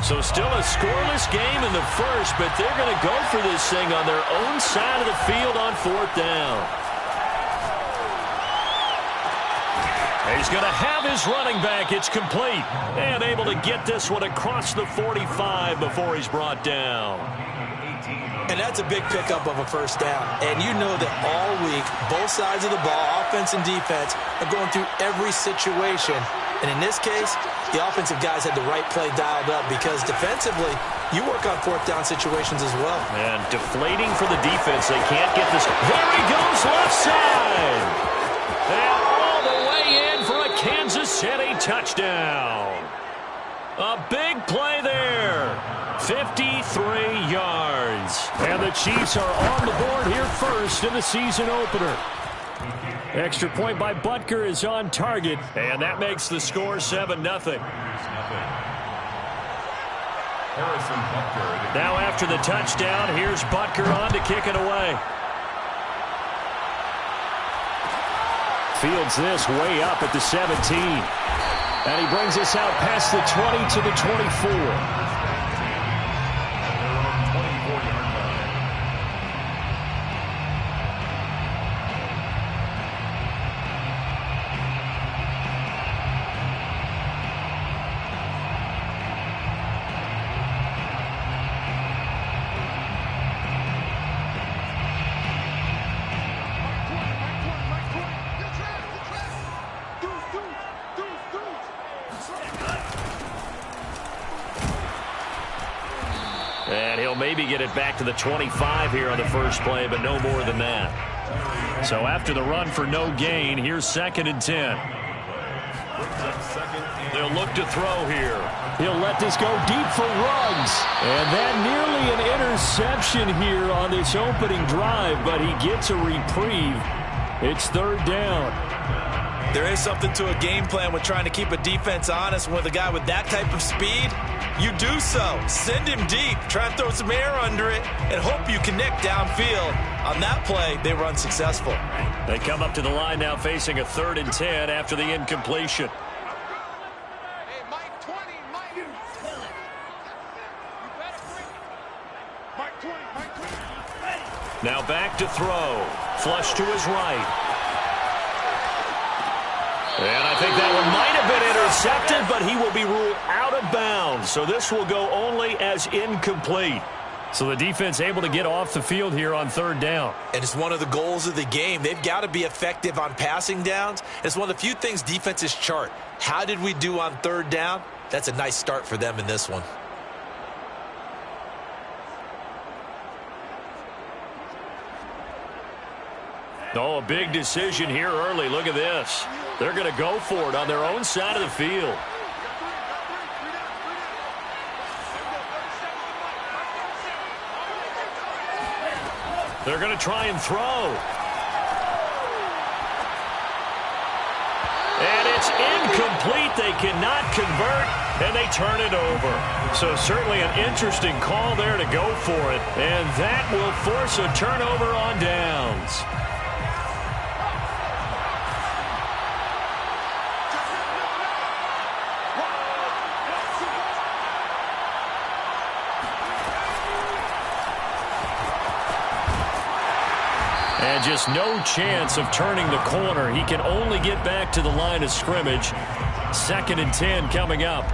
So still a scoreless game in the first, but they're going to go for this thing on their own side of the field on 4th down. He's going to have his running back. It's complete. And able to get this one across the 45 before he's brought down. And that's a big pickup of a first down. And you know that all week, both sides of the ball, offense and defense, are going through every situation. And in this case, the offensive guys had the right play dialed up because defensively, you work on 4th down situations as well. And deflating for the defense. They can't get this. There he goes left side. And all the way in for a Kansas City touchdown. A big play there. 53 yards. And the Chiefs are on the board here first in the season opener. Extra point by Butker is on target, and that makes the score 7-0. Now after the touchdown, here's Butker on to kick it away. Fields this way up at the 17. And he brings us out past the 20 to the 24. And he'll maybe get it back to the 25 here on the first play, but no more than that. So after the run for no gain, here's 2nd and 10. They'll look to throw here. He'll let this go deep for Ruggs. And that nearly an interception here on this opening drive, but he gets a reprieve. It's 3rd down. There is something to a game plan with trying to keep a defense honest. With a guy with that type of speed, you do so. Send him deep. Try and throw some air under it and hope you connect downfield. On that play, they were unsuccessful. They come up to the line now facing a 3rd and 10 after the incompletion. Hey, Mike 20, Mike. You better bring it. Mike 20, Mike 20. Now back to throw. Flush to his right. And I think that one might have been intercepted, but he will be ruled out of bounds. So this will go only as incomplete. So the defense able to get off the field here on 3rd down. And it's one of the goals of the game. They've got to be effective on passing downs. It's one of the few things defenses chart. How did we do on 3rd down? That's a nice start for them in this one. Oh, a big decision here early. Look at this. They're going to go for it on their own side of the field. They're going to try and throw. And it's incomplete. They cannot convert, and they turn it over. So certainly an interesting call there to go for it. And that will force a turnover on downs. And just no chance of turning the corner. He can only get back to the line of scrimmage. 2nd and 10 coming up.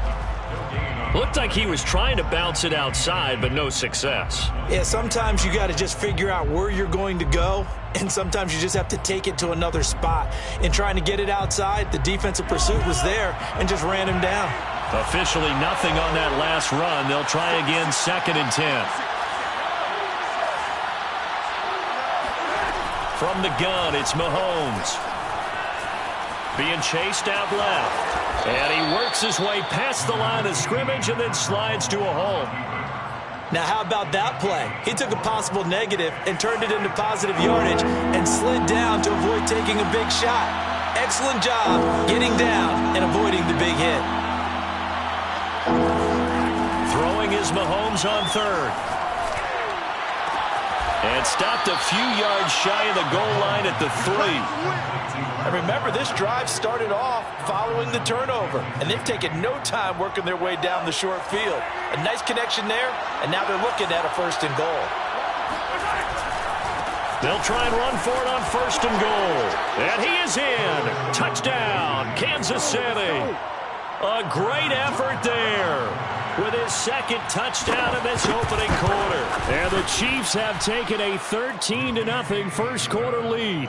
Looked like he was trying to bounce it outside, but no success. Yeah, sometimes you got to just figure out where you're going to go, and sometimes you just have to take it to another spot. In trying to get it outside, the defensive pursuit was there and just ran him down. Officially nothing on that last run. They'll try again 2nd and 10. From the gun, it's Mahomes. Being chased out left. And he works his way past the line of scrimmage and then slides to a hole. Now, how about that play? He took a possible negative and turned it into positive yardage and slid down to avoid taking a big shot. Excellent job getting down and avoiding the big hit. Throwing is Mahomes on 3rd. And stopped a few yards shy of the goal line at the 3. And remember, this drive started off following the turnover, and they've taken no time working their way down the short field. A nice connection there, and now they're looking at a 1st and goal. They'll try and run for it on 1st and goal. And he is in. Touchdown, Kansas City. A great effort there with his 2nd touchdown in this opening quarter. And the Chiefs have taken a 13-0 first quarter lead.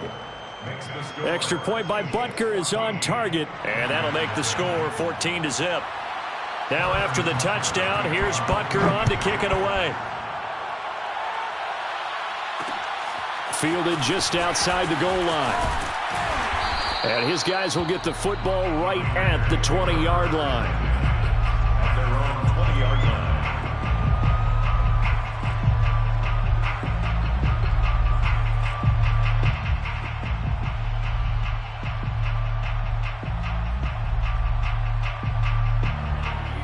Extra point by Butker is on target, and that'll make the score 14-0. Now after the touchdown, here's Butker on to kick it away. Fielded just outside the goal line. And his guys will get the football right at the 20-yard line. At their own 20-yard line.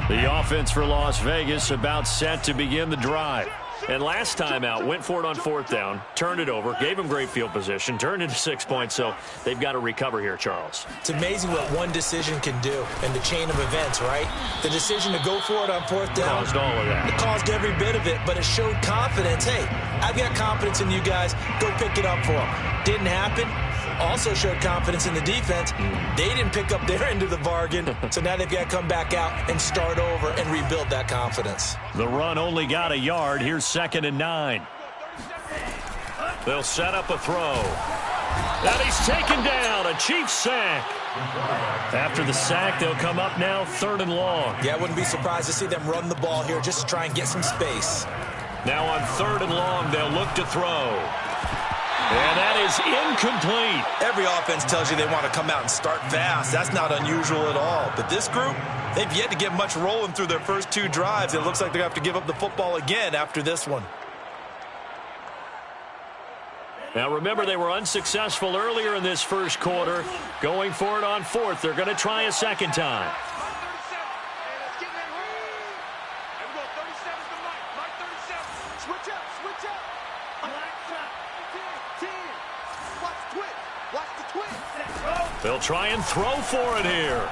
The offense for Las Vegas about set to begin the drive. And last time out, went for it on 4th down, turned it over, gave them great field position, turned into 6 points, so they've got to recover here, Charles. It's amazing what one decision can do in the chain of events, right? The decision to go for it on 4th down. Caused all of that. It caused every bit of it, but it showed confidence. Hey, I've got confidence in you guys. Go pick it up for them. Didn't happen. Also showed confidence in the defense. They didn't pick up their end of the bargain, so now they've got to come back out and start over and rebuild that confidence. The run only got a yard. Here's 2nd and 9. They'll set up a throw. And he's taken down. A Chiefs sack. After the sack, they'll come up now 3rd and long. Yeah, I wouldn't be surprised to see them run the ball here just to try and get some space. Now on 3rd and long, they'll look to throw. And that is incomplete. Every offense tells you they want to come out and start fast. That's not unusual at all. But this group, they've yet to get much rolling through their first 2 drives. It looks like they're going to have to give up the football again after this one. Now remember, they were unsuccessful earlier in this first quarter. Going for it on 4th. They're going to try a 2nd time. They'll try and throw for it here.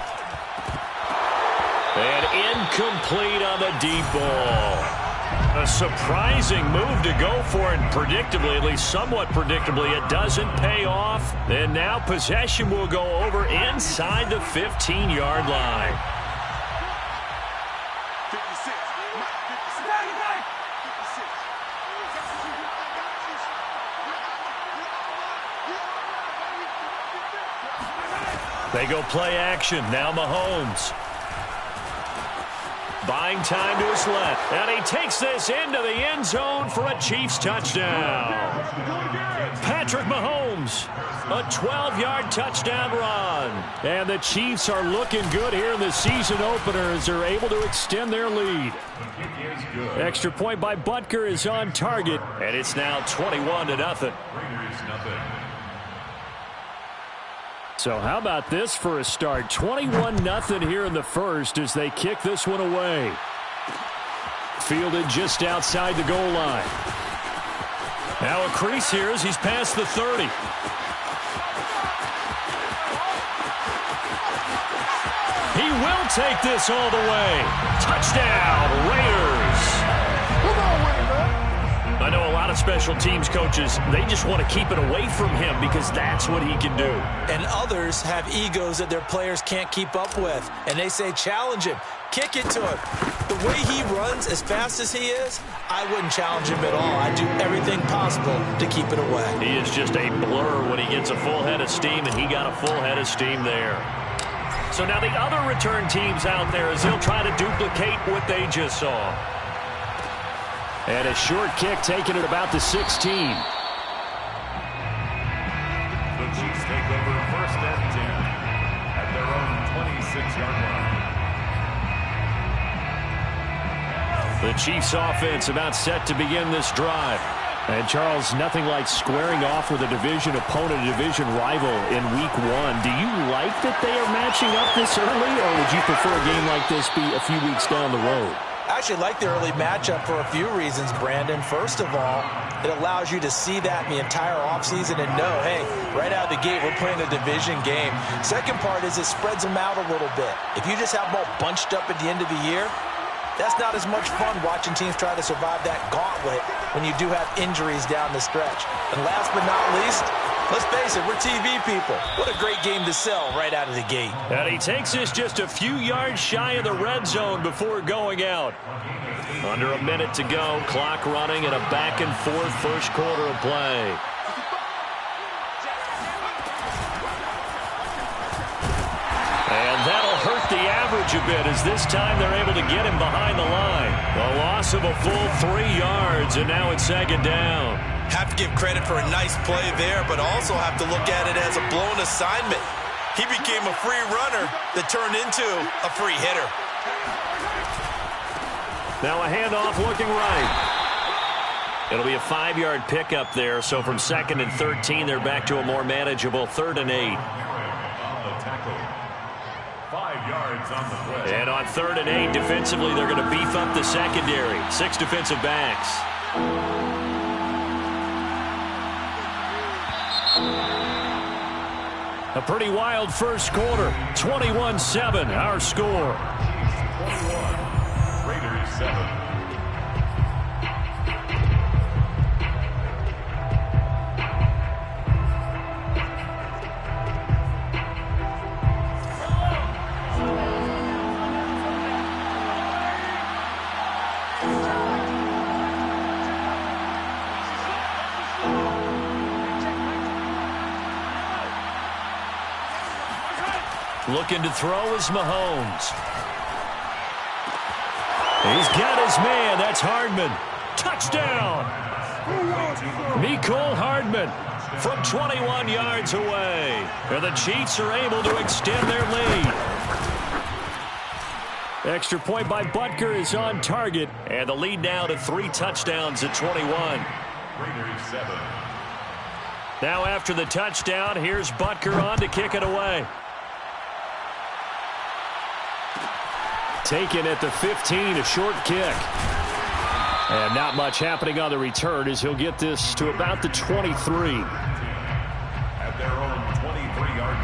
And incomplete on the deep ball. A surprising move to go for it, and predictably, at least somewhat predictably, it doesn't pay off. And now possession will go over inside the 15-yard line. 56. They go play action. Now Mahomes. Buying time to his left. And he takes this into the end zone for a Chiefs touchdown. Patrick Mahomes, a 12-yard touchdown run. And the Chiefs are looking good here in the season opener as they're able to extend their lead. Extra point by Butker is on target. And it's now 21-0. So how about this for a start? 21-0 here in the first as they kick this one away. Fielded just outside the goal line. Now a crease here as he's past the 30. He will take this all the way. Touchdown, Raiders. I know a lot of special teams coaches, they just want to keep it away from him because that's what he can do. And others have egos that their players can't keep up with. And they say, challenge him. Kick it to him. The way he runs as fast as he is, I wouldn't challenge him at all. I'd do everything possible to keep it away. He is just a blur when he gets a full head of steam, and he got a full head of steam there. So now the other return teams out there as they'll try to duplicate what they just saw. And a short kick taken at about the 16. The Chiefs take over 1st and 10 at their own 26-yard line. The Chiefs offense about set to begin this drive. And Charles, nothing like squaring off with a division opponent, a division rival in week 1. Do you like that they are matching up this early, or would you prefer a game like this be a few weeks down the road? I actually like the early matchup for a few reasons, Brandon. First of all, it allows you to see that in the entire offseason and know, hey, right out of the gate, we're playing a division game. Second part is it spreads them out a little bit. If you just have them all bunched up at the end of the year, that's not as much fun watching teams try to survive that gauntlet when you do have injuries down the stretch. And last but not least, let's face it, we're TV people. What a great game to sell right out of the gate. And he takes us just a few yards shy of the red zone before going out. Under a minute to go, clock running, and a back-and-forth first quarter of play. And that'll hurt the average a bit as this time they're able to get him behind the line. A loss of a full 3 yards, and now it's second down. Have to give credit for a nice play there, but also have to look at it as a blown assignment. He became a free runner that turned into a free hitter. Now a handoff looking right. It'll be a 5-yard pickup there, so from 2nd and 13, they're back to a more manageable 3rd and 8. On the tackle. 5 yards on the play. And on 3rd and 8, defensively, they're going to beef up the secondary. 6 defensive backs. A pretty wild first quarter. 21-7, our score. 21. Raiders 7. Looking to throw is Mahomes. He's got his man. That's Hardman. Touchdown. Mecole Hardman from 21 yards away. And the Chiefs are able to extend their lead. Extra point by Butker is on target. And the lead now to 3 touchdowns at 21. Raiders 7. Now after the touchdown, here's Butker on to kick it away. Taken at the 15, a short kick. And not much happening on the return as he'll get this to about the 23. At their own 23-yard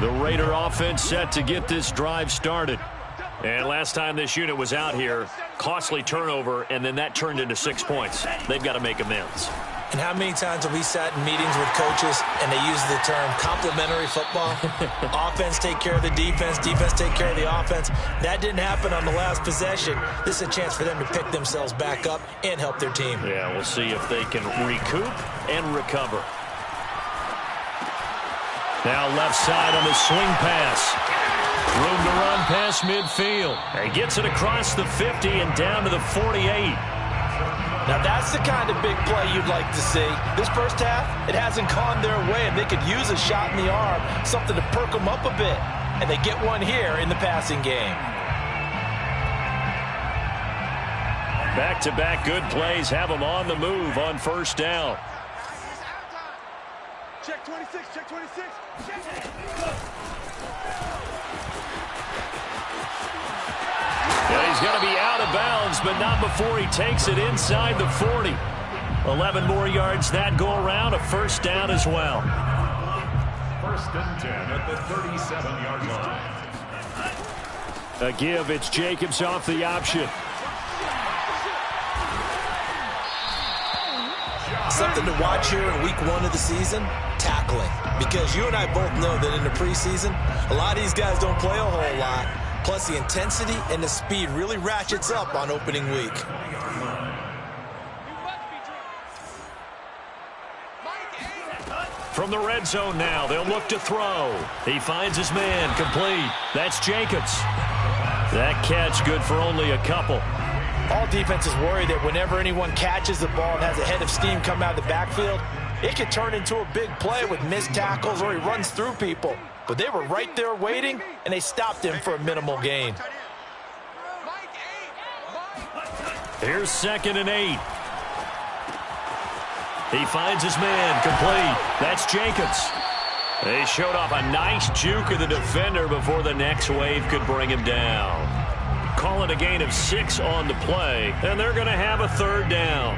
line. The Raider offense set to get this drive started. And last time this unit was out here, costly turnover, and then that turned into 6 points. They've got to make amends. And how many times have we sat in meetings with coaches and they use the term complementary football? Offense take care of the defense, defense take care of the offense. That didn't happen on the last possession. This is a chance for them to pick themselves back up and help their team. Yeah, we'll see if they can recoup and recover. Now left side on the swing pass. Room to run past midfield. He gets it across the 50 and down to the 48. Now that's the kind of big play you'd like to see. This first half, it hasn't gone their way, and they could use a shot in the arm, something to perk them up a bit. And they get one here in the passing game. Back-to-back good plays have them on the move on first down. Check 26, check 26. Yeah, he's going to be out of bounds, but not before he takes it inside the 40. 11 more yards that go around, a first down as well. 1st and 10 at the 37-yard line. A give, it's Jacobs off the option. Something to watch here in week 1 of the season, tackling. Because you and I both know that in the preseason, a lot of these guys don't play a whole lot. Plus, the intensity and the speed really ratchets up on opening week. From the red zone now, they'll look to throw. He finds his man, complete. That's Jacobs. That catch good for only a couple. All defenses worry that whenever anyone catches the ball and has a head of steam come out of the backfield, it could turn into a big play with missed tackles or he runs through people. But they were right there waiting, and they stopped him for a minimal gain. Here's 2nd and 8. He finds his man, complete. That's Jacobs. They showed off a nice juke of the defender before the next wave could bring him down. Call it a gain of 6 on the play, and they're going to have a third down.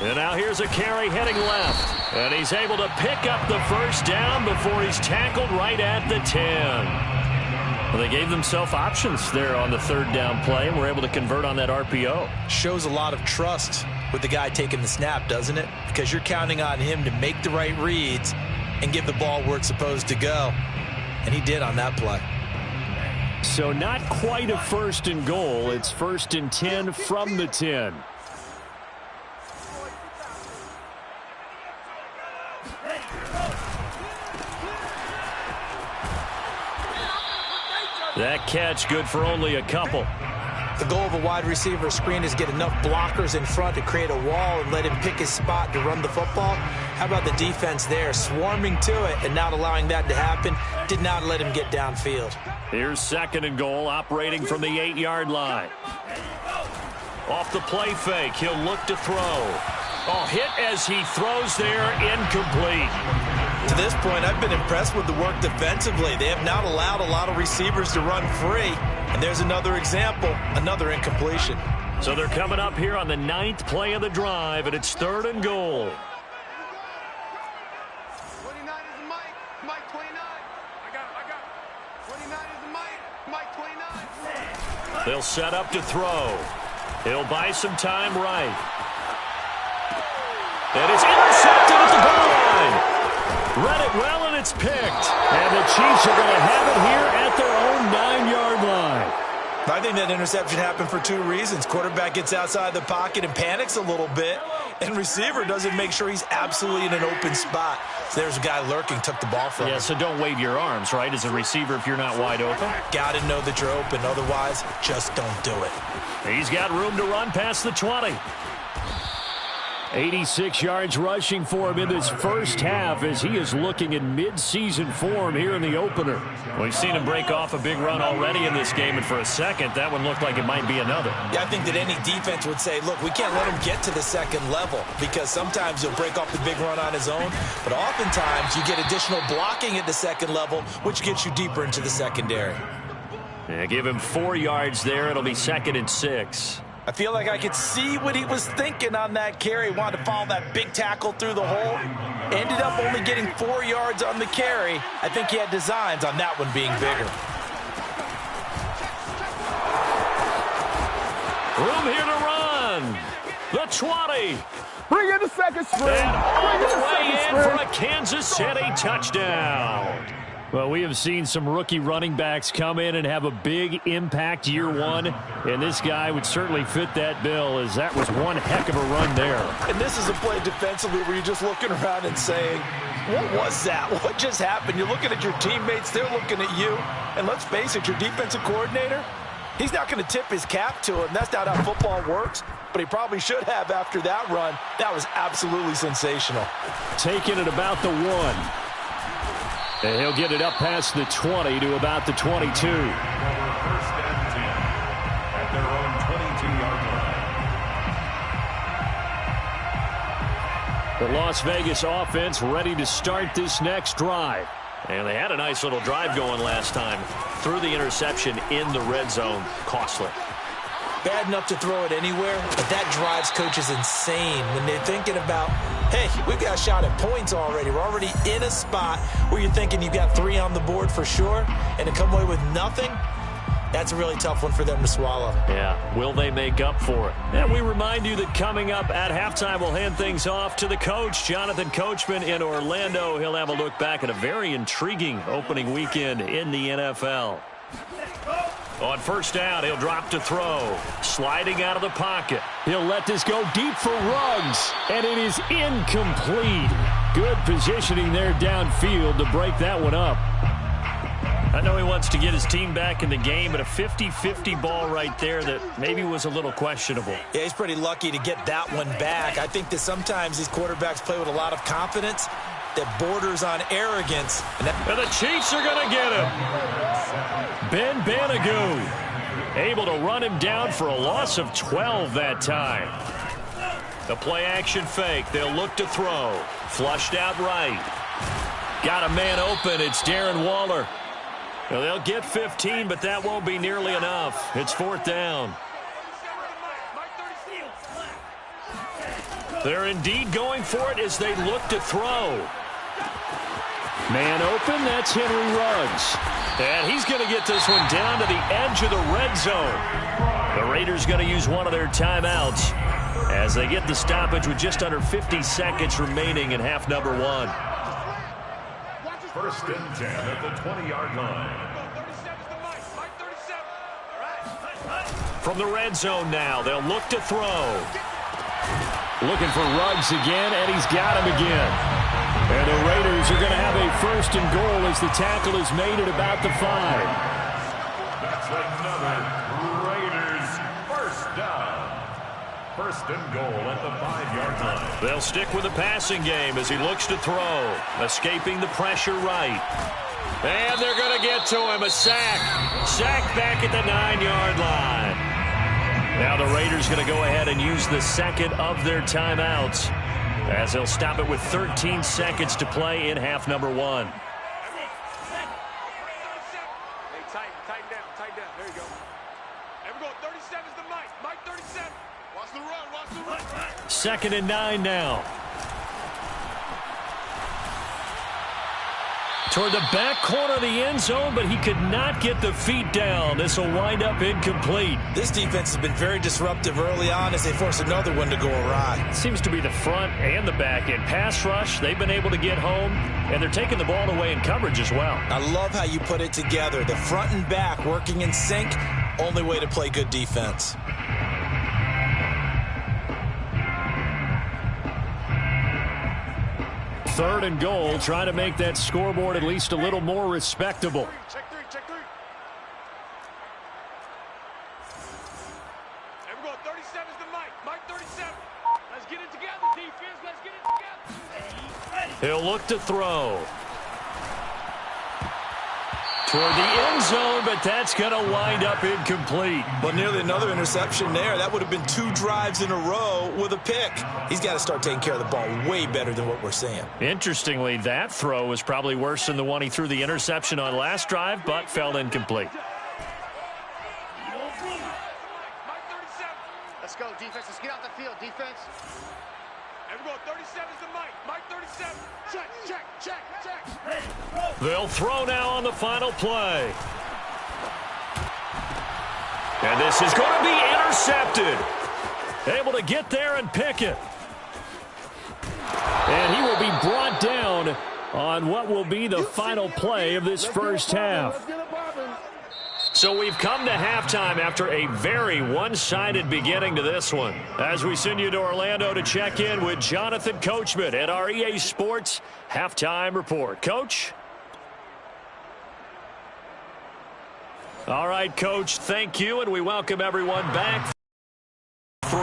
And now here's a carry heading left. And he's able to pick up the first down before he's tackled right at the 10. Well, they gave themselves options there on the third down play and were able to convert on that RPO. Shows a lot of trust with the guy taking the snap, doesn't it? Because you're counting on him to make the right reads and give the ball where it's supposed to go. And he did on that play. So not quite a 1st and goal. It's 1st and 10 from the 10. That catch good for only a couple. The goal of a wide receiver screen is get enough blockers in front to create a wall and let him pick his spot to run the football. How about the defense there, swarming to it and not allowing that to happen? Did not let him get downfield. Here's 2nd and goal, operating from the 8-yard line. Off the play fake, he'll look to throw. Oh, hit as he throws there, incomplete. To this point, I've been impressed with the work defensively. They have not allowed a lot of receivers to run free. And there's another example, another incompletion. So they're coming up here on the 9th play of the drive, and it's 3rd and goal. 29 is the Mike. Mike 29. I got it. 29 is the Mike. Mike 29. They'll set up to throw. He'll buy some time right. And it's intercepted at the goal line. Read it well, and it's picked. And the Chiefs are going to have it here at their own 9-yard line. I think that interception happened for 2 reasons. Quarterback gets outside the pocket and panics a little bit, and receiver doesn't make sure he's absolutely in an open spot. So there's a guy lurking, took the ball from him. Yeah, so don't wave your arms, right, as a receiver if you're not wide open. Got to know that you're open. Otherwise, just don't do it. He's got room to run past the 20. 86 yards rushing for him in this first half as he is looking in mid-season form here in the opener. We've seen him break off a big run already in this game, and for a second, that one looked like it might be another. Yeah, I think that any defense would say, look, we can't let him get to the 2nd level because sometimes he'll break off the big run on his own, but oftentimes you get additional blocking at the 2nd level, which gets you deeper into the secondary. Yeah, give him 4 yards there. It'll be 2nd and 6. I feel like I could see what he was thinking on that carry. Wanted to follow that big tackle through the hole. Ended up only getting 4 yards on the carry. I think he had designs on that one being bigger. Room here to run. The 20. Bring in the second string. And all the way in for a Kansas City touchdown. Well, we have seen some rookie running backs come in and have a big impact year one, and this guy would certainly fit that bill, as that was one heck of a run there. And this is a play defensively where you're just looking around and saying, what was that? What just happened? You're looking at your teammates, they're looking at you, and let's face it, your defensive coordinator, he's not going to tip his cap to him. That's not how football works, but he probably should have after that run. That was absolutely sensational. Taking it about the 1. And he'll get it up past the 20 to about the 22. 1st and 10 at their own 22-yard line. The Las Vegas offense ready to start this next drive. And they had a nice little drive going last time. Threw the interception in the red zone. Costly. Bad enough to throw it anywhere, but that drives coaches insane when they're thinking about, hey, we've got a shot at points already. We're already in a spot where you're thinking you've got 3 on the board for sure, and to come away with nothing, that's a really tough one for them to swallow. Yeah, will they make up for it? And we remind you that coming up at halftime, we'll hand things off to the coach, Jonathan Coachman in Orlando. He'll have a look back at a very intriguing opening weekend in the NFL. On first down, he'll drop to throw. Sliding out of the pocket. He'll let this go deep for Ruggs, and it is incomplete. Good positioning there downfield to break that one up. I know he wants to get his team back in the game, but a 50-50 ball right there that maybe was a little questionable. Yeah, he's pretty lucky to get that one back. I think that sometimes these quarterbacks play with a lot of confidence, that borders on arrogance. And the Chiefs are going to get him. Ben Banogu able to run him down for a loss of 12 that time. The play-action fake. They'll look to throw. Flushed out right. Got a man open. It's Darren Waller. Well, they'll get 15, but that won't be nearly enough. It's 4th down. They're indeed going for it as they look to throw. Man open, that's Henry Ruggs. And he's going to get this one down to the edge of the red zone. The Raiders going to use one of their timeouts as they get the stoppage with just under 50 seconds remaining in half number 1. 1st and 10 at the 20-yard line. From the red zone now, they'll look to throw. Looking for Ruggs again, and he's got him again. And the Raiders are going to have a 1st and goal as the tackle is made at about the 5. That's another Raiders 1st down. 1st and goal at the 5-yard line. They'll stick with the passing game as he looks to throw. Escaping the pressure right. And they're going to get to him. A sack. Sack back at the 9-yard line. Now the Raiders going to go ahead and use the second of their timeouts as they'll stop it with 13 seconds to play in half number 1. Hey, tighten down. There you go. There we go. 37 is the Mike. Mike 37. Watch the run. 2nd and 9 now. Toward the back corner of the end zone, but he could not get the feet down. This will wind up incomplete. This defense has been very disruptive early on as they force another one to go awry. Seems to be the front and the back end. Pass rush, they've been able to get home, and they're taking the ball away in coverage as well. I love how you put it together. The front and back working in sync, only way to play good defense. 3rd and goal, trying to make that scoreboard at least a little more respectable. Check three. There we go. 37 is the Mike. Mike 37. Let's get it together, defense. Let's get it together. He'll look to throw. Toward the end zone, but that's going to wind up incomplete. But nearly another interception there. That would have been 2 drives in a row with a pick. He's got to start taking care of the ball way better than what we're seeing. Interestingly, that throw was probably worse than the one he threw the interception on last drive, but fell incomplete. Mike 37. Let's go, defense. Let's get out the field, defense. There we go. 37 is the Mike. Mike 37. Check. They'll throw now on the final play. And this is going to be intercepted. Able to get there and pick it. And he will be brought down on what will be the final play of this first half. So we've come to halftime after a very one-sided beginning to this one. As we send you to Orlando to check in with Jonathan Coachman at our EA Sports Halftime Report. Coach? All right, Coach, thank you, and we welcome everyone back. 3.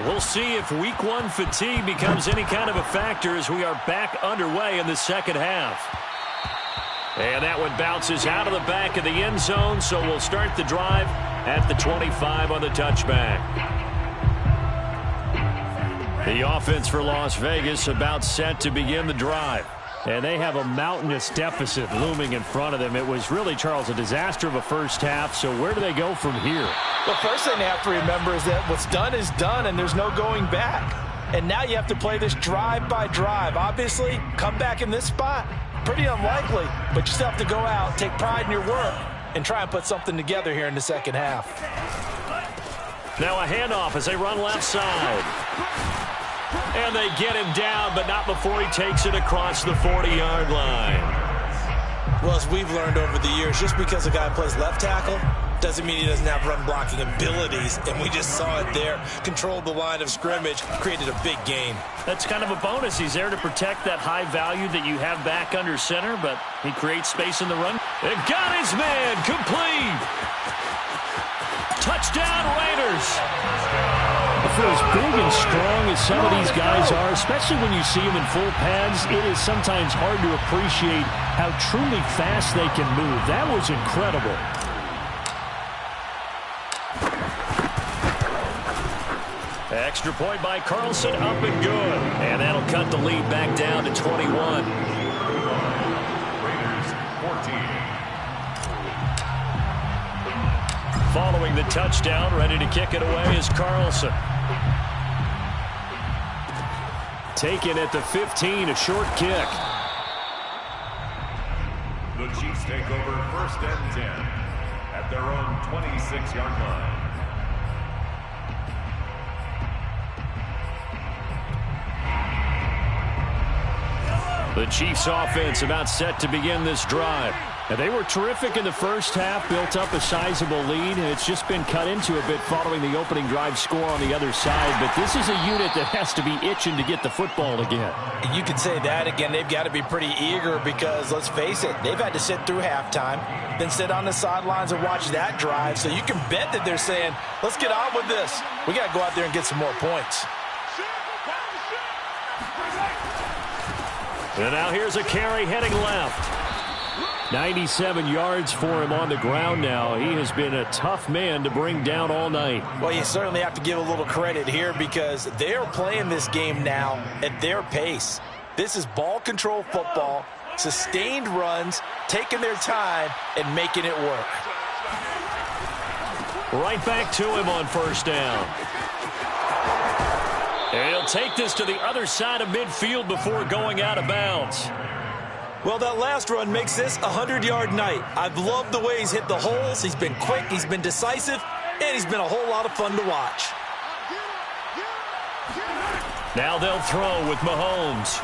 We'll see if week 1 fatigue becomes any kind of a factor as we are back underway in the second half. And that one bounces out of the back of the end zone, so we'll start the drive at the 25 on the touchback. The offense for Las Vegas about set to begin the drive. And they have a mountainous deficit looming in front of them. It was really, Charles, a disaster of a first half, so where do they go from here? The first thing they have to remember is that what's done is done, and there's no going back. And now you have to play this drive by drive. Obviously, come back in this spot. Pretty unlikely, but you still have to go out, take pride in your work, and try and put something together here in the second half. Now a handoff as they run left side. And they get him down, but not before he takes it across the 40-yard line. Well, as we've learned over the years, just because a guy plays left tackle doesn't mean he doesn't have run-blocking abilities, and we just saw it there. Controlled the line of scrimmage, created a big gain. That's kind of a bonus. He's there to protect that high value that you have back under center, but he creates space in the run. And got his man complete. Touchdown, Raiders. for as big and strong as some of these guys are, especially when you see them in full pads, it is sometimes hard to appreciate how truly fast they can move. That was incredible. Extra point by Carlson, up and good. And that'll cut the lead back down to 21. Raiders 14. Following the touchdown, ready to kick it away is Carlson. Taken at the 15, a short kick. The Chiefs take over 1st and 10 at their own 26-yard line. The Chiefs offense about set to begin this drive. And they were terrific in the first half, built up a sizable lead, and it's just been cut into a bit following the opening drive score on the other side. But this is a unit that has to be itching to get the football again. You can say that again. They've got to be pretty eager because, let's face it, they've had to sit through halftime, then sit on the sidelines and watch that drive. So you can bet that they're saying, let's get on with this. We got to go out there and get some more points. And now here's a carry heading left. 97 yards for him on the ground now. He has been a tough man to bring down all night. Well, you certainly have to give a little credit here because they're playing this game now at their pace. This is ball control football, sustained runs, taking their time, and making it work. Right back to him on 1st down. And he'll take this to the other side of midfield before going out of bounds. Well, that last run makes this a 100-yard night. I've loved the way he's hit the holes. He's been quick, he's been decisive, and he's been a whole lot of fun to watch. Now they'll throw with Mahomes.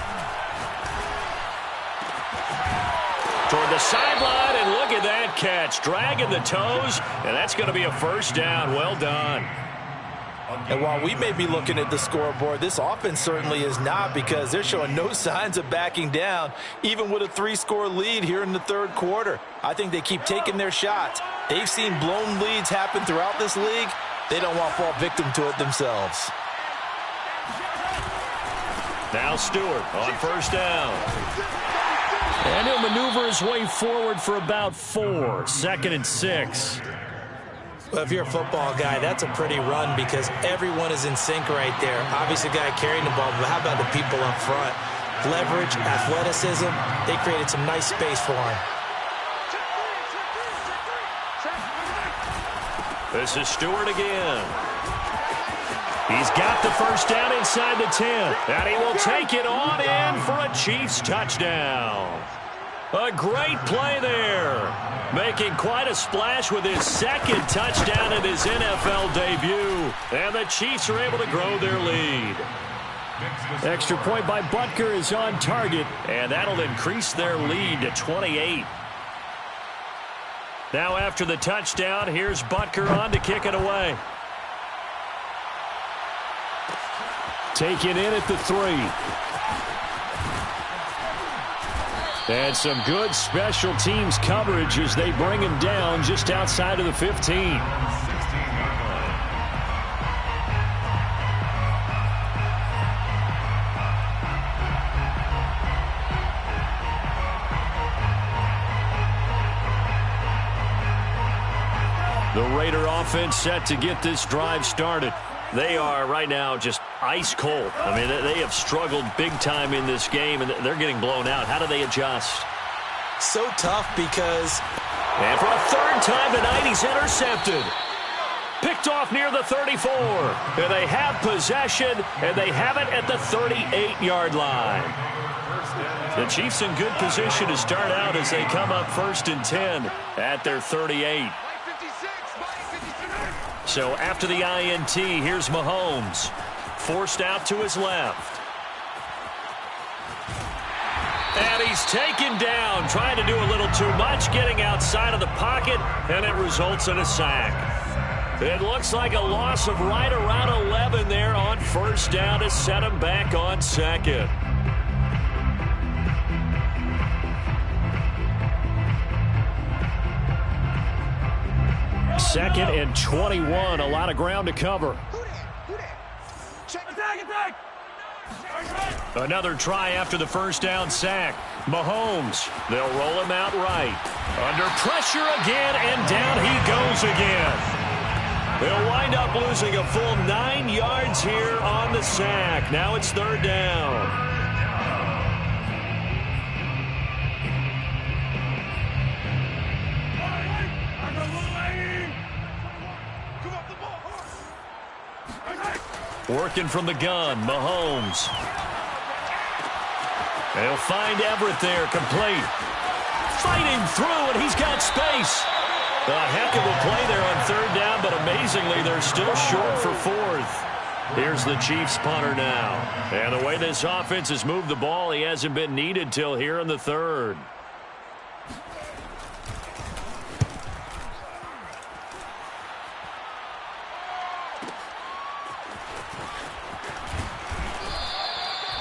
Toward the sideline, and look at that catch. Dragging the toes, and that's going to be a 1st down. Well done. And while we may be looking at the scoreboard, this offense certainly is not because they're showing no signs of backing down, even with a 3-score lead here in the 3rd quarter. I think they keep taking their shots. They've seen blown leads happen throughout this league. They don't want to fall victim to it themselves. Now Stewart on 1st down. And he'll maneuver his way forward for about 4. 2nd and 6. Well, if you're a football guy, that's a pretty run because everyone is in sync right there. Obviously, the guy carrying the ball, but how about the people up front? Leverage, athleticism, they created some nice space for him. This is Stewart again. He's got the 1st down inside the 10. And he will take it on in for a Chiefs touchdown. A great play there. Making quite a splash with his 2nd touchdown in his NFL debut. And the Chiefs are able to grow their lead. Extra point by Butker is on target. And that'll increase their lead to 28. Now after the touchdown, here's Butker on to kick it away. Taken in at the 3. And some good special teams coverage as they bring him down just outside of the 15. 16-yard line. The Raider offense set to get this drive started. They are right now just ice cold. I mean, they have struggled big time in this game, and they're getting blown out. How do they adjust? So tough because... And for a 3rd time tonight, he's intercepted. Picked off near the 34. And they have possession, and they have it at the 38-yard line. The Chiefs in good position to start out as they come up 1st and 10 at their 38. So after the INT, here's Mahomes. Forced out to his left. And he's taken down, trying to do a little too much, getting outside of the pocket, and it results in a sack. It looks like a loss of right around 11 there on 1st down to set him back on 2nd. Second and 21, a lot of ground to cover. Another try after the first down sack. Mahomes, they'll roll him out right. Under pressure again, and down he goes again. They'll wind up losing a full 9 yards here on the sack. Now it's third down. Working from the gun, Mahomes. They'll find Everett there, complete. Fighting through, and he's got space. A heck of a play there on third down, but amazingly, they're still short for fourth. Here's the Chiefs punter now. And the way this offense has moved the ball, he hasn't been needed till here in the third.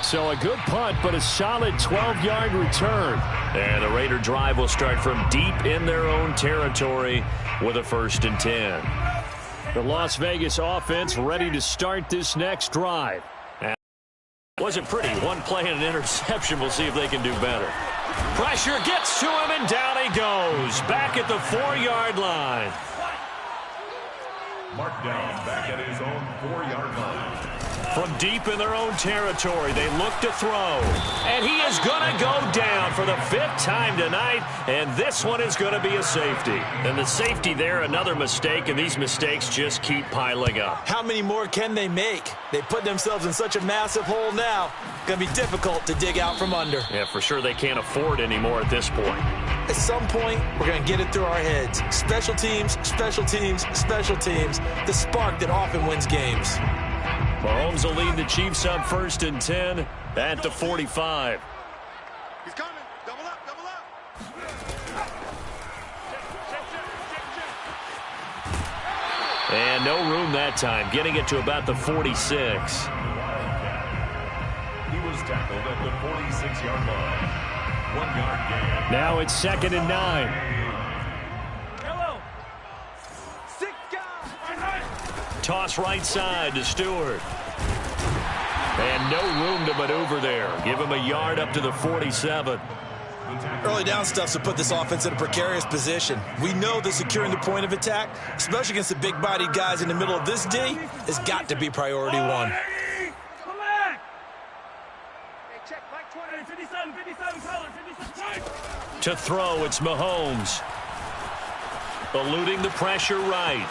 So a good punt, but a solid 12-yard return. And the Raider drive will start from deep in their own territory with a 1st and 10. The Las Vegas offense ready to start this next drive. And wasn't pretty. One play and an interception. We'll see if they can do better. Pressure gets to him, and down he goes. Back at the 4-yard line. Mark down back at his own 4-yard line. From deep in their own territory, they look to throw. And he is going to go down for the 5th time tonight, and this one is going to be a safety. And the safety there, another mistake, and these mistakes just keep piling up. How many more can they make? They put themselves in such a massive hole now. Going to be difficult to dig out from under. Yeah, for sure they can't afford anymore at this point. At some point, we're going to get it through our heads. Special teams, special teams, special teams. The spark that often wins games. Mahomes will lead the Chiefs up 1st and 10 at the 45. He's coming. Double up, double up. And no room that time, getting it to about the 46. He was tackled at the 46-yard line. 1-yard gain. Now it's 2nd and 9. Toss right side to Stewart. And no room to maneuver there. Give him a yard up to the 47. Early down stuff to put this offense in a precarious position. We know that securing the point of attack, especially against the big-bodied guys in the middle of this D, has got to be priority one. To throw, it's Mahomes. Eluding the pressure right.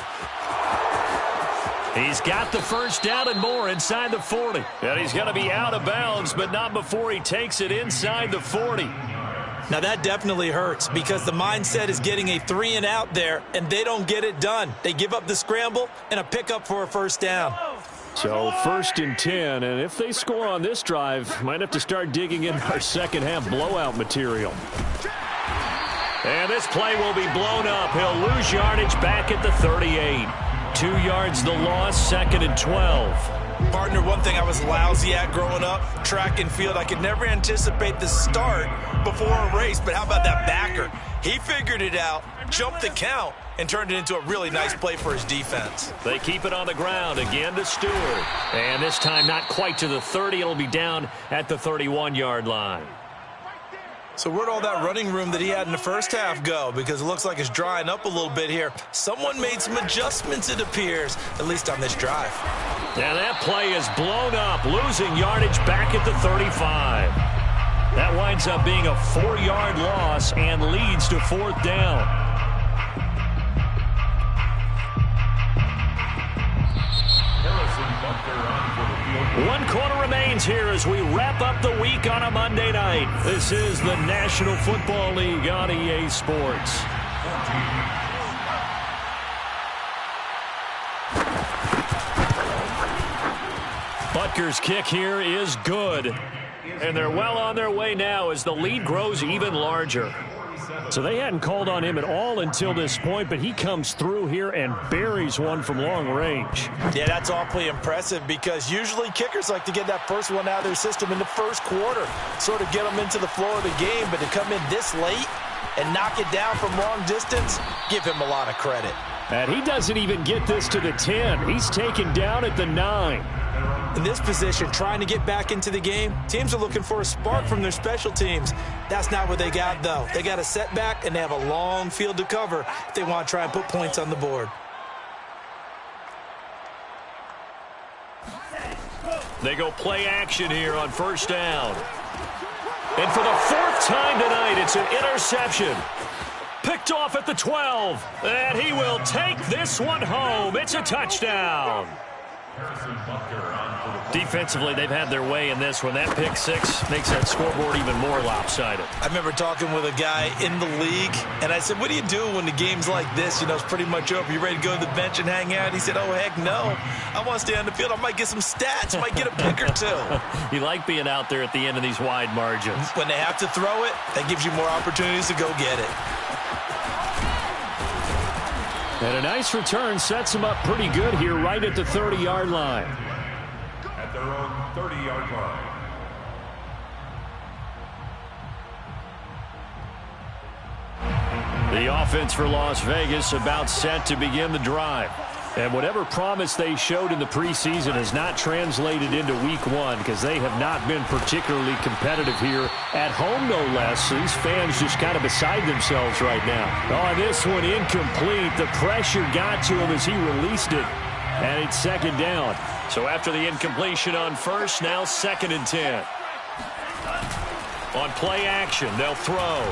He's got the first down and more inside the 40. And he's going to be out of bounds, but not before he takes it inside the 40. Now that definitely hurts because the mindset is getting a 3-and-out there, and they don't get it done. They give up the scramble and a pickup for a first down. So 1st and 10, and if they score on this drive, might have to start digging in our second-half blowout material. And this play will be blown up. He'll lose yardage back at the 38. 2 yards the loss, 2nd and 12. Partner, one thing I was lousy at growing up, track and field, I could never anticipate the start before a race, but how about that backer? He figured it out, jumped the count, and turned it into a really nice play for his defense. They keep it on the ground again to Stewart. And this time not quite to the 30. It'll be down at the 31-yard line. So where'd all that running room that he had in the first half go? Because it looks like it's drying up a little bit here. Someone made some adjustments, it appears, at least on this drive. Now that play is blown up, losing yardage back at the 35. That winds up being a 4-yard loss and leads to 4th down. One quarter remains here as we wrap up the week on a Monday night. This is the National Football League on EA Sports. Butker's kick here is good. And they're well on their way now as the lead grows even larger. So they hadn't called on him at all until this point, but he comes through here and buries one from long range. Yeah, that's awfully impressive because usually kickers like to get that first one out of their system in the first quarter, sort of get them into the flow of the game, but to come in this late and knock it down from long distance, give him a lot of credit. And he doesn't even get this to the 10. He's taken down at the 9. In this position, trying to get back into the game, teams are looking for a spark from their special teams. That's not what they got, though. They got a setback, and they have a long field to cover if they want to try and put points on the board. They go play action here on first down. And for the fourth time tonight, it's an interception. Picked off at the 12. And he will take this one home. It's a touchdown. Defensively, they've had their way in this one. That pick six makes that scoreboard even more lopsided. I remember talking with a guy in the league, and I said, what do you do when the game's like this? You know, it's pretty much over. You ready to go to the bench and hang out? He said, oh, heck no. I want to stay on the field. I might get some stats. I might get a pick or two. You like being out there at the end of these wide margins. When they have to throw it, that gives you more opportunities to go get it. And a nice return sets them up pretty good here right at the 30-yard line. At their own 30-yard line. The offense for Las Vegas about set to begin the drive. And whatever promise they showed in the preseason has not translated into week one because they have not been particularly competitive here at home, no less. So these fans just kind of beside themselves right now. Oh, this one incomplete. The pressure got to him as he released it. And it's second down. So after the incompletion on first, now 2nd and 10. On play action, they'll throw.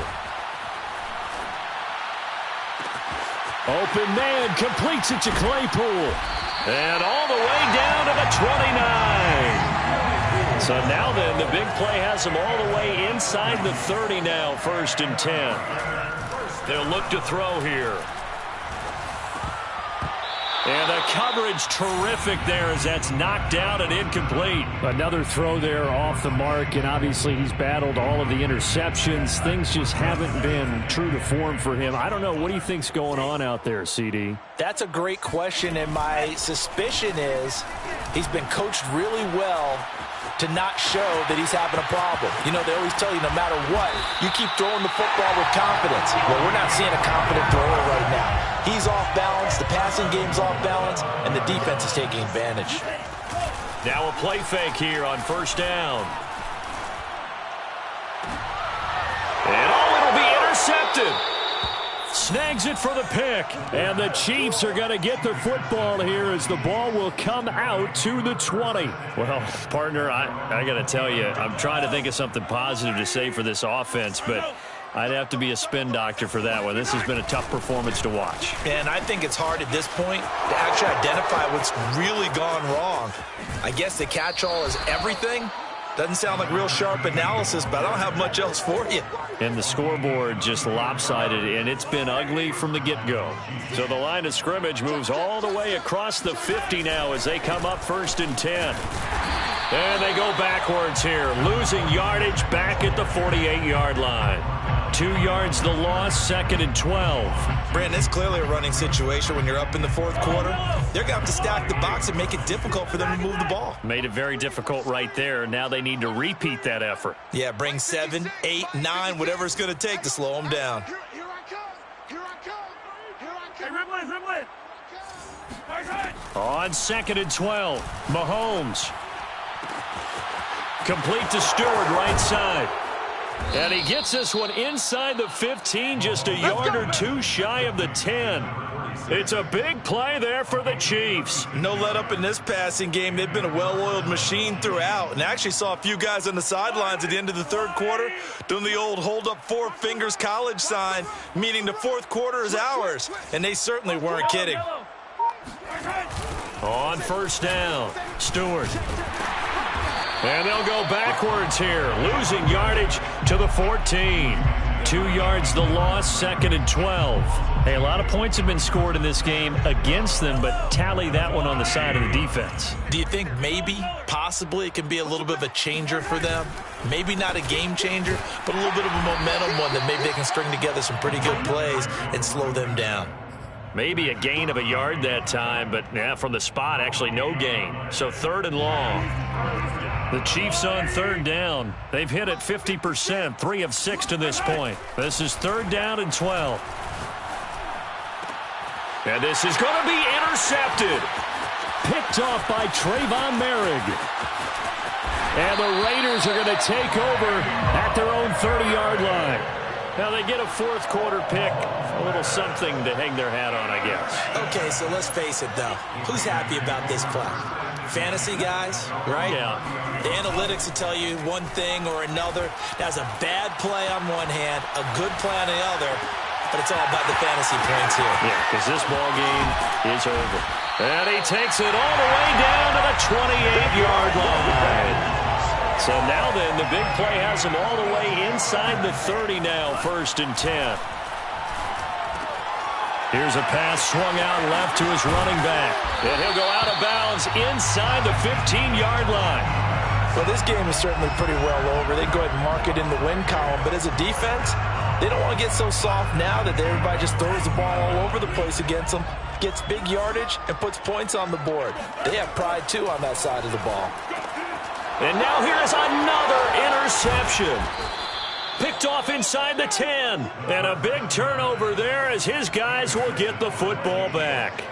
Open man completes it to Claypool. And all the way down to the 29. So now then, the big play has them all the way inside the 30 now, 1st and 10. They'll look to throw here. And the coverage terrific there as that's knocked out and incomplete. Another throw there off the mark, and obviously he's battled all of the interceptions. Things just haven't been true to form for him. I don't know. What do you think's going on out there, CD? That's a great question, and my suspicion is he's been coached really well to not show that he's having a problem. You know, they always tell you no matter what, you keep throwing the football with confidence. Well, we're not seeing a confident thrower right now. He's off balance, the passing game's off balance, and the defense is taking advantage. Now a play fake here on first down. And it'll be intercepted. Snags it for the pick. And the Chiefs are going to get the football here as the ball will come out to the 20. Well, partner, I got to tell you, I'm trying to think of something positive to say for this offense, but I'd have to be a spin doctor for that one. This has been a tough performance to watch. And I think it's hard at this point to actually identify what's really gone wrong. I guess the catch-all is everything. Doesn't sound like real sharp analysis, but I don't have much else for you. And the scoreboard just lopsided, and it's been ugly from the get-go. So the line of scrimmage moves all the way across the 50 now as they come up 1st and 10. And they go backwards here, losing yardage back at the 48-yard line. 2 yards the loss, 2nd and 12. Brandon, it's clearly a running situation when you're up in the 4th quarter. They're going to have to stack the box and make it difficult for them to move the ball. Made it very difficult right there. Now they need to repeat that effort. Yeah, bring 7, 8, 9, whatever it's going to take to slow them down. Here I come. Here I come. Here I come. On 2nd and 12, Mahomes. Complete to Stewart, right side. And he gets this one inside the 15, just a yard or two shy of the 10. It's a big play there for the Chiefs. No let up in this passing game. They've been a well-oiled machine throughout. And I actually saw a few guys on the sidelines at the end of the 3rd quarter doing the old hold up 4 fingers college sign, meaning the 4th quarter is ours. And they certainly weren't kidding. On first down, Stewart. And they'll go backwards here, losing yardage to the 14. 2 yards the loss, 2nd and 12. Hey, a lot of points have been scored in this game against them, but tally that one on the side of the defense. Do you think maybe, possibly, it can be a little bit of a changer for them? Maybe not a game changer, but a little bit of a momentum one that maybe they can string together some pretty good plays and slow them down. Maybe a gain of a yard that time, but from the spot, actually no gain. So 3rd and long. The Chiefs on 3rd down. They've hit it 50%, 3 of 6 to this point. This is 3rd down and 12. And this is going to be intercepted. picked off by Trayvon Merrick. And the Raiders are going to take over at their own 30-yard line. Now they get a fourth quarter pick, a little something to hang their hat on, I guess. Okay, so let's face it, though. Who's happy about this play? Fantasy guys, right? Yeah. The analytics will tell you one thing or another. That's a bad play on one hand, a good play on the other, but it's all about the fantasy points here. Yeah, because this ball game is over. And he takes it all the way down to the 28-yard line. So now then, the big play has him all the way inside the 30 now, 1st and 10. Here's a pass swung out left to his running back. And he'll go out of bounds inside the 15-yard line. Well, this game is certainly pretty well over. They go ahead and mark it in the win column. But as a defense, they don't want to get so soft now that everybody just throws the ball all over the place against them, gets big yardage, and puts points on the board. They have pride, too, on that side of the ball. And now here's another interception. Picked off inside the 10. And a big turnover there as his guys will get the football back.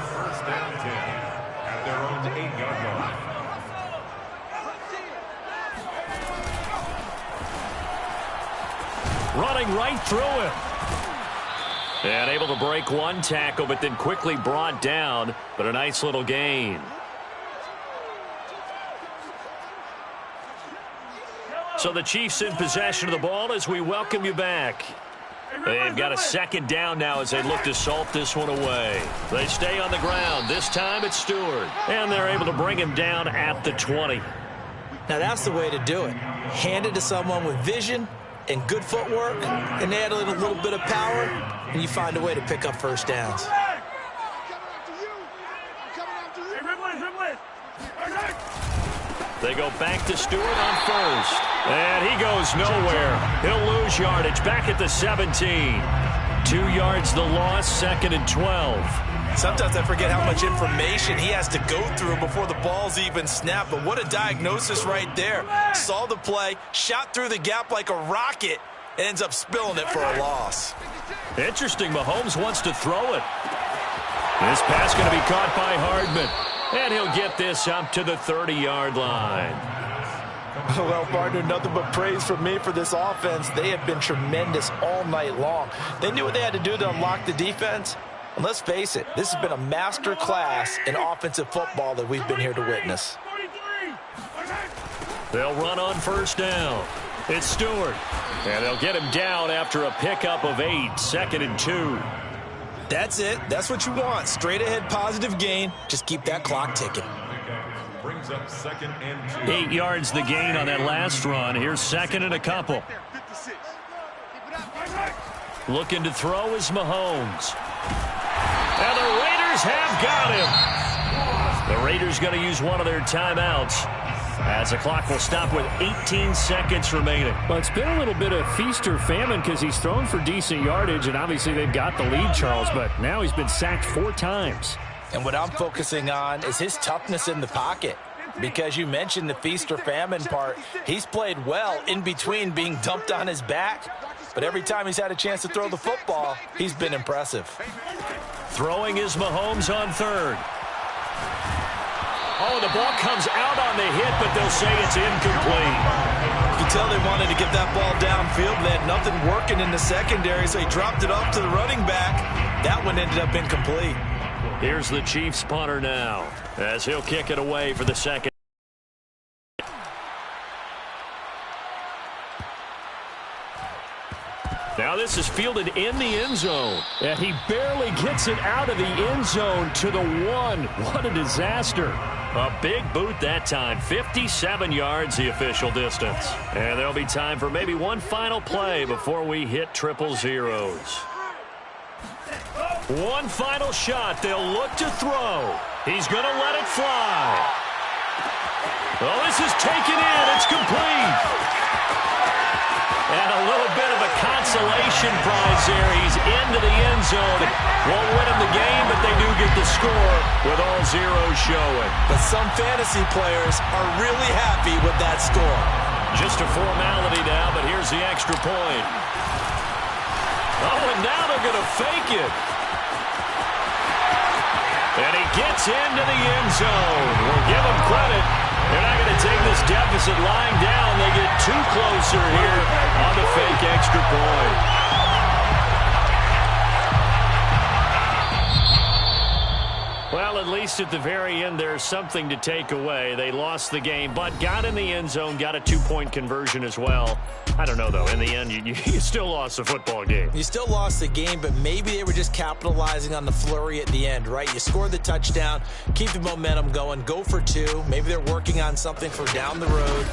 First down 10 at their own 8-yard line. Running right through it. And able to break one tackle, but then quickly brought down. But a nice little gain. So the Chiefs in possession of the ball as we welcome you back. They've got a second down now as they look to salt this one away. They stay on the ground. This time it's Stewart. And they're able to bring him down at the 20. Now that's the way to do it. Hand it to someone with vision and good footwork, and add a little bit of power, and you find a way to pick up first downs. They go back to Stewart on first. And he goes nowhere. He'll lose yardage back at the 17. 2 yards the loss, 2nd and 12. Sometimes I forget how much information he has to go through before the ball's even snapped. But what a diagnosis right there. Saw the play, shot through the gap like a rocket, and ends up spilling it for a loss. Interesting, Mahomes wants to throw it. This pass going to be caught by Hardman. And he'll get this up to the 30-yard line. Well, partner, nothing but praise from me for this offense. They have been tremendous all night long. They knew what they had to do to unlock the defense. And let's face it, this has been a master class in offensive football that we've been here to witness. They'll run on first down. It's Stewart. And they'll get him down after a pickup of 8, 2nd and 2. That's it. That's what you want. Straight ahead positive gain. Just keep that clock ticking. Brings up 2nd and 2. 8 yards the gain on that last run. Here's 2nd and a couple. Looking to throw is Mahomes. And the Raiders have got him. The Raiders going to use one of their timeouts as the clock will stop with 18 seconds remaining. Well, it's been a little bit of feast or famine because he's thrown for decent yardage, and obviously they've got the lead, Charles, but now he's been sacked 4 times. And what I'm focusing on is his toughness in the pocket. Because you mentioned the feast or famine part, he's played well in between being dumped on his back. But every time he's had a chance to throw the football, he's been impressive. Throwing is Mahomes on third. Oh, the ball comes out on the hit, but they'll say it's incomplete. You can tell they wanted to get that ball downfield. They had nothing working in the secondary, so he dropped it off to the running back. That one ended up incomplete. Here's the Chiefs punter now as he'll kick it away for the second. Now this is fielded in the end zone. And he barely gets it out of the end zone to the 1. What a disaster. A big boot that time. 57 yards the official distance. And there'll be time for maybe one final play before we hit 000. One final shot. They'll look to throw. He's going to let it fly. Well, this is taken in. It's complete. And a little bit of a consolation prize there. He's into the end zone. Won't win him the game, but they do get the score with all zeros showing. But some fantasy players are really happy with that score. Just a formality now, but here's the extra point. Oh, and now they're going to fake it. And he gets into the end zone. We'll give him credit. They're not going to take this deficit lying down. They get too closer here on the fake extra point. Well, at least at the very end, there's something to take away. They lost the game, but got in the end zone, got a 2-point conversion as well. I don't know, though. In the end, you still lost the football game. You still lost the game, but maybe they were just capitalizing on the flurry at the end, right? You scored the touchdown, keep the momentum going, go for 2. Maybe they're working on something for down the road.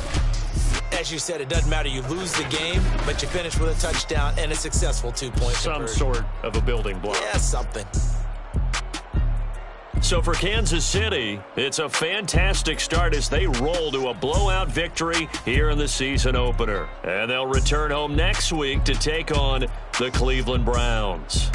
As you said, it doesn't matter. You lose the game, but you finish with a touchdown and a successful 2-point conversion. Some sort of a building block. Yeah, something. So for Kansas City, it's a fantastic start as they roll to a blowout victory here in the season opener. And they'll return home next week to take on the Cleveland Browns.